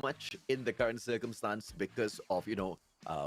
much in the current circumstance because of,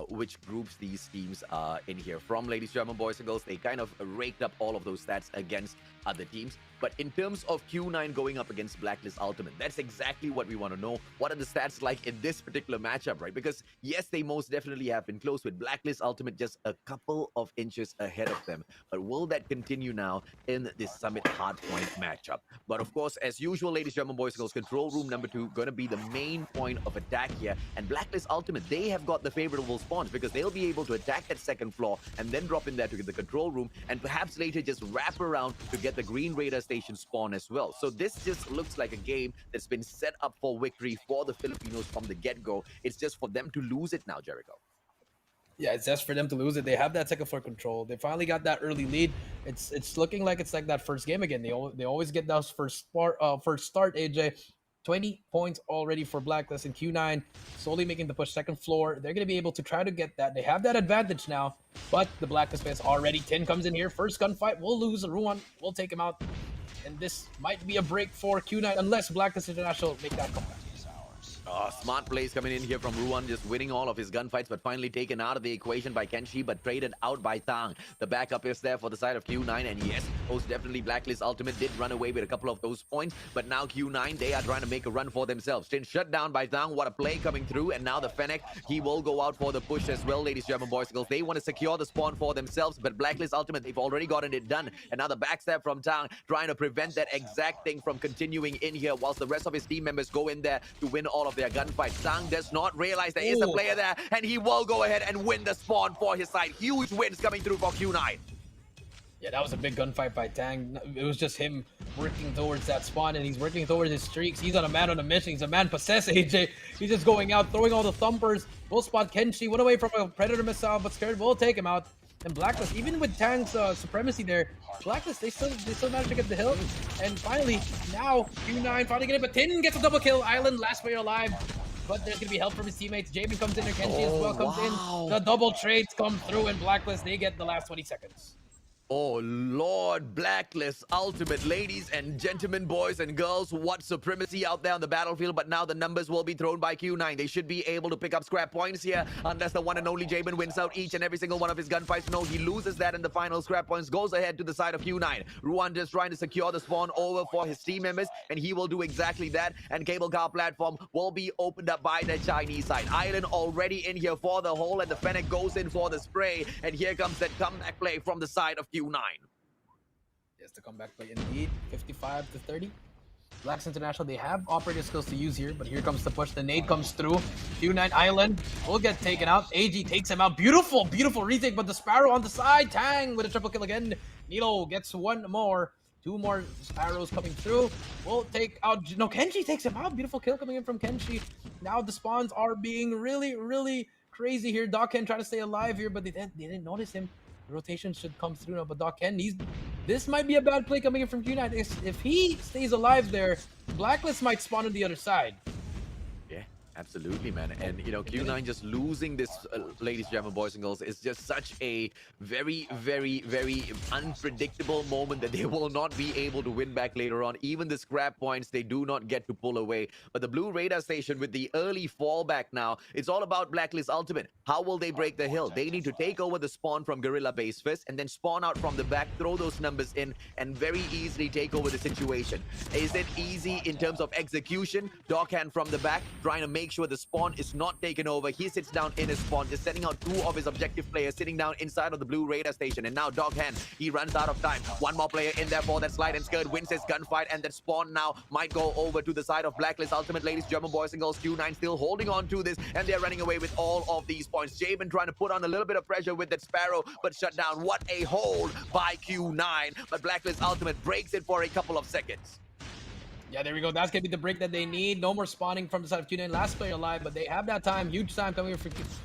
which groups these teams are in here. From ladies, German boys and girls, they kind of raked up all of those stats against other teams. But in terms of Q9 going up against Blacklist Ultimate, that's exactly what we want to know. What are the stats like in this particular matchup, right? Because yes, they most definitely have been close with Blacklist Ultimate just a couple of inches ahead of them. But will that continue now in this Summit Hardpoint matchup? But of course, as usual, ladies, German boys and girls, control room number 2 going to be the main point of attack here. And Blacklist Ultimate, they have got the favorable spawns because they'll be able to attack that second floor and then drop in there to get the control room and perhaps later just wrap around to get the Green Raider Station spawn as well. So this just looks like a game that's been set up for victory for the Filipinos from the get-go. It's just for them to lose it now, Jericho. Yeah, it's just for them to lose it. They have that second floor control. They finally got that early lead. It's looking like it's like that first game again. They always get those first start. AJ, 20 points already for Blacklist and Q9 slowly making the push second floor. They're going to be able to try to get that. They have that advantage now, but the Blacklist fans already. 10 comes in here. First gunfight. We'll lose. Ruan will take him out. And this might be a break for Q9 unless Blacklist International make that comeback. Smart plays coming in here from Ruan, just winning all of his gunfights, but finally taken out of the equation by Kenshi, but traded out by Tang. The backup is there for the side of Q9, and yes, most definitely Blacklist Ultimate did run away with a couple of those points, but now Q9, they are trying to make a run for themselves. Been shut down by Tang, what a play coming through, and now the Fennec, he will go out for the push as well, ladies, German boys and girls. They want to secure the spawn for themselves, but Blacklist Ultimate, they've already gotten it done, and now the backstab from Tang, trying to prevent that exact thing from continuing in here, whilst the rest of his team members go in there to win all of their gunfights. Tang does not realize there is a player there, and he will go ahead and win the spawn for his side. Huge wins coming through for Q9. Yeah, that was a big gunfight by Tang. It was just him working towards that spawn, and he's working towards his streaks. He's on a mission. He's a man possessed, AJ. He's just going out, throwing all the thumpers. We'll spot Kenshi. Went away from a Predator missile, but scared. We'll take him out. And Blacklist, even with Tang's supremacy there, Blacklist, they still managed to get the hill. And finally, now Q9 finally get it, but Tin gets a double kill. Island, last player alive. But there's going to be help from his teammates. Jamin comes in there, Kenshi as well comes in. The double trades come through, and Blacklist, they get the last 20 seconds. Oh, Lord, Blacklist Ultimate. Ladies and gentlemen, boys and girls, what supremacy out there on the battlefield, but now the numbers will be thrown by Q9. They should be able to pick up scrap points here, unless the one and only Jamin wins out each and every single one of his gunfights. No, he loses that in the final scrap points, goes ahead to the side of Q9. Ruan just trying to secure the spawn over for his team members, and he will do exactly that, and cable car platform will be opened up by the Chinese side. Island already in here for the hole, and the Fennec goes in for the spray, and here comes that comeback play from the side of Q9. Yes, the comeback play indeed. 55-30. Blacks International, they have operator skills to use here, but here comes the push. The nade comes through. Q9 Island will get taken out. AG takes him out. Beautiful, beautiful retake, but the Sparrow on the side. Tang with a triple kill again. Nilo gets one more. Two more Sparrows coming through. We'll take out... No, Kenshi takes him out. Beautiful kill coming in from Kenshi. Now the spawns are being really, really crazy here. Dokken trying to stay alive here, but they didn't notice him. Rotation should come through now, but Dokken, this might be a bad play coming in from Q9. If he stays alive there, Blacklist might spawn on the other side. Yeah, absolutely, man. And, Q9 just losing this, ladies, gentlemen, boys and girls, is just such a very, very, very unpredictable moment that they will not be able to win back later on. Even the scrap points, they do not get to pull away. But the Blue Radar Station with the early fallback now, it's all about Blacklist Ultimate. How will they break the hill? They need to take over the spawn from Gorilla Base first and then spawn out from the back, throw those numbers in, and very easily take over the situation. Is it easy in terms of execution? Dockhand from the back, trying to make sure the spawn is not taken over. He sits down in his spawn, just sending out two of his objective players sitting down inside of the Blue Radar Station. And now Dockhand, he runs out of time. One more player in there for that slide and skirt, wins his gunfight, and that spawn now might go over to the side of Blacklist Ultimate. Ladies, German boys and girls, Q9 still holding on to this, and they're running away with all of these points. Jamin trying to put on a little bit of pressure with that Sparrow, but shut down. What a hold by Q9, but Blacklist Ultimate breaks it for a couple of seconds. Yeah, there we go. That's going to be the break that they need. No more spawning from the side of Q9. Last player alive, but they have that time. Huge time coming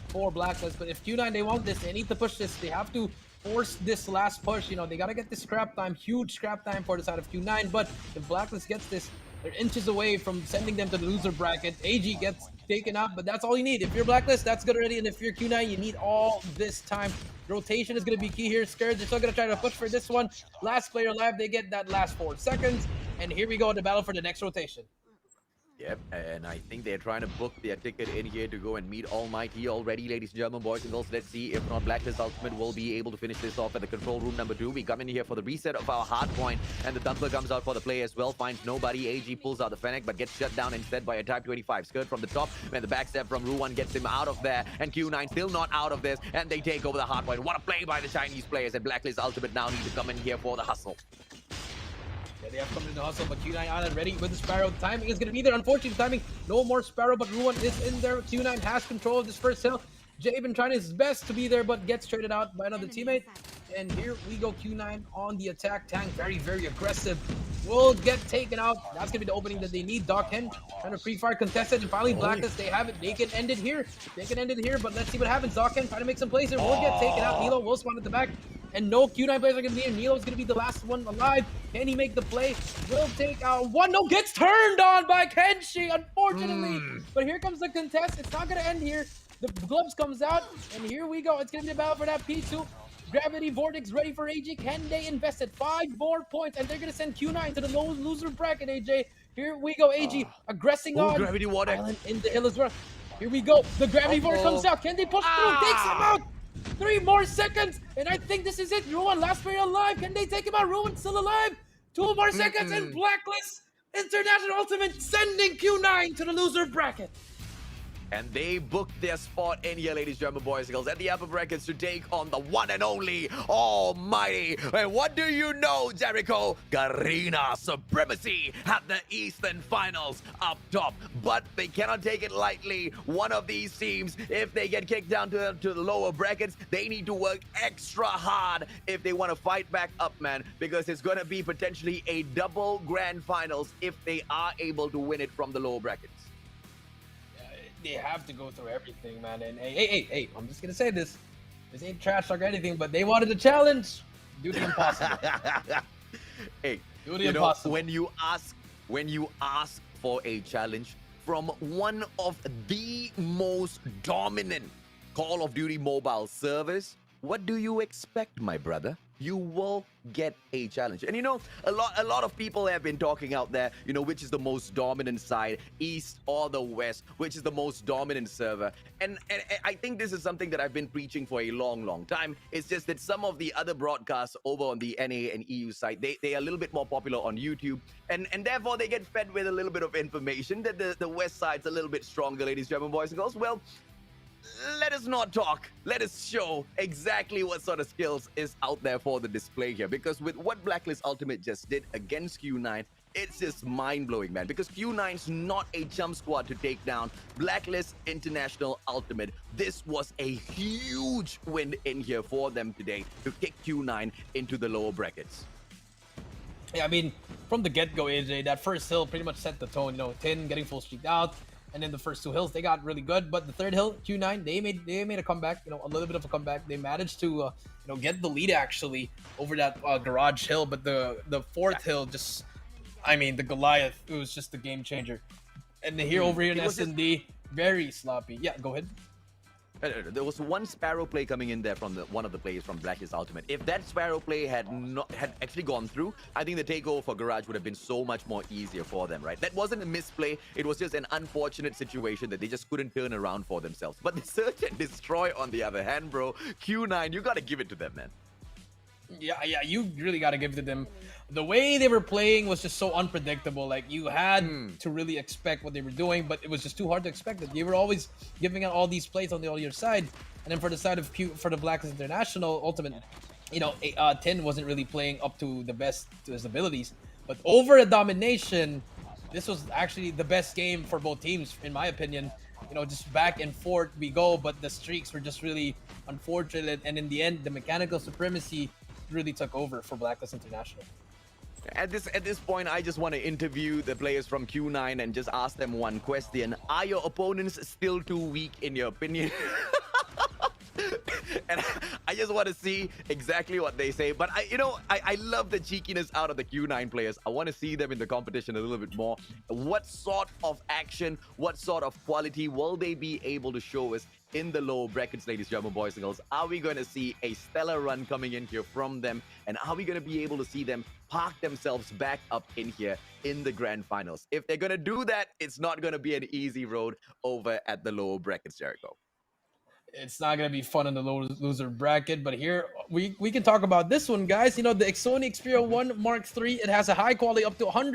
for Blacklist. But if Q9, they want this, they need to push this. They have to force this last push. They got to get this scrap time. Huge scrap time for the side of Q9. But if Blacklist gets this, they're inches away from sending them to the loser bracket. AG gets taken out, but that's all you need. If you're Blacklist, that's good already. And if you're Q9, you need all this time. Rotation is going to be key here. Scared, they're still going to try to push for this one. Last player alive, they get that last 4 seconds. And here we go, the battle for the next rotation. Yep, and I think they're trying to book their ticket in here to go and meet Almighty already, ladies and gentlemen, boys and girls. Let's see if not Blacklist Ultimate will be able to finish this off at the control room number 2. We come in here for the reset of our hard point, and the Thumper comes out for the play as well. Finds nobody. AG pulls out the Fennec, but gets shut down instead by a Type 25 skirt from the top. And the backstep from Ruan gets him out of there, and Q9 still not out of this, and they take over the hard point. What a play by the Chinese players, and Blacklist Ultimate now need to come in here for the hustle. Yeah, they have come in the hustle, but Q9 Island ready with the Sparrow. The timing is going to be there. Unfortunate timing. No more Sparrow, but Ruan is in there. Q9 has control of this first hill. Javen trying his best to be there, but gets traded out by another teammate. And here we go, Q9 on the attack. Tang very, very aggressive. Will get taken out. That's going to be the opening that they need. Doc Hen trying to free fire contested. And finally, Blacklist, they have it. They can end it here. But let's see what happens. Doc Hen trying to make some plays here. Will get taken out. Nilo will spawn at the back. And no Q9 players are going to be here. Nilo is going to be the last one alive. Can he make the play? Will take out one. No, gets turned on by Kenshi, unfortunately. But here comes the contest. It's not going to end here. The gloves comes out, and here we go. It's going to be a battle for that P2. Gravity Vortex ready for AJ. Can they invest it? 5 more points, and they're going to send Q9 to the loser bracket, AJ. Here we go, AG aggressing on Gravity Vortex Island in the hill as well. Here we go. The Gravity Vortex comes out. Can they push through? Takes him out. 3 more seconds, and I think this is it. Ruan, last player alive. Can they take him out? Ruan still alive. 2 more seconds, and Blacklist International Ultimate sending Q9 to the loser bracket. And they booked their spot in here, ladies and gentlemen, boys and girls, at the upper brackets to take on the one and only Almighty. And what do you know, Jericho? Garena Supremacy at the Eastern Finals up top. But they cannot take it lightly. One of these teams, if they get kicked down to the lower brackets, they need to work extra hard if they want to fight back up, man. Because it's going to be potentially a double grand finals if they are able to win it from the lower brackets. They have to go through everything, man. And hey, I'm just gonna say this. This ain't trash talk or anything, but they wanted a challenge. Do the impossible. Hey, do the impossible. When you ask for a challenge from one of the most dominant Call of Duty mobile servers, what do you expect, my brother? You will get a challenge. And a lot of people have been talking out there, which is the most dominant side, East or the West, which is the most dominant server. And I think this is something that I've been preaching for a long time. It's just that some of the other broadcasts over on the NA and EU side, they are a little bit more popular on YouTube. And therefore, they get fed with a little bit of information that the West side's a little bit stronger, ladies and gentlemen, boys and girls. Well, let us not talk. Let us show exactly what sort of skills is out there for the display here. Because with what Blacklist Ultimate just did against Q9, it's just mind-blowing, man. Because Q9's not a chump squad to take down Blacklist International Ultimate. This was a huge win in here for them today to kick Q9 into the lower brackets. Yeah, I mean, from the get-go, AJ, that first hill pretty much set the tone. Tin getting full streaked out. And then the first 2 hills, they got really good. But the third hill, Q9, they made a comeback, a little bit of a comeback. They managed to, get the lead actually over that garage hill. But the fourth hill just, the Goliath, it was just a game changer. And here over here in S&D, very sloppy. Yeah, go ahead. There was one Sparrow play coming in there from one of the players from Blacklist Ultimate. If that Sparrow play had actually gone through, I think the takeover for Garage would have been so much more easier for them, right? That wasn't a misplay. It was just an unfortunate situation that they just couldn't turn around for themselves. But the Search and Destroy, on the other hand, bro, Q9, you gotta give it to them, man. Yeah, you really got to give it to them. The way they were playing was just so unpredictable. Like, you had to really expect what they were doing, but it was just too hard to expect it. They were always giving out all these plays on the other side. And then for the side of for the Blacklist International Ultimate, Tin wasn't really playing up to the best to his abilities. But over a domination, this was actually the best game for both teams, in my opinion. Just back and forth we go, but the streaks were just really unfortunate. And in the end, the mechanical supremacy really took over for Blacklist International. At this point, I just want to interview the players from Q9 and just ask them one question. Are your opponents still too weak in your opinion? And just want to see exactly what they say. But I love the cheekiness out of the Q9 players. I want to see them in the competition a little bit more. What sort of action, what sort of quality will they be able to show us in the lower brackets, ladies and gentlemen, boys and girls? Are we going to see a stellar run coming in here from them? And are we going to be able to see them park themselves back up in here in the grand finals? If they're going to do that, it's not going to be an easy road over at the lower brackets, Jericho. It's not gonna be fun in the loser bracket, but here we can talk about this one, guys. You know, the Sony Xperia 1 Mark III, it has a high quality up to 100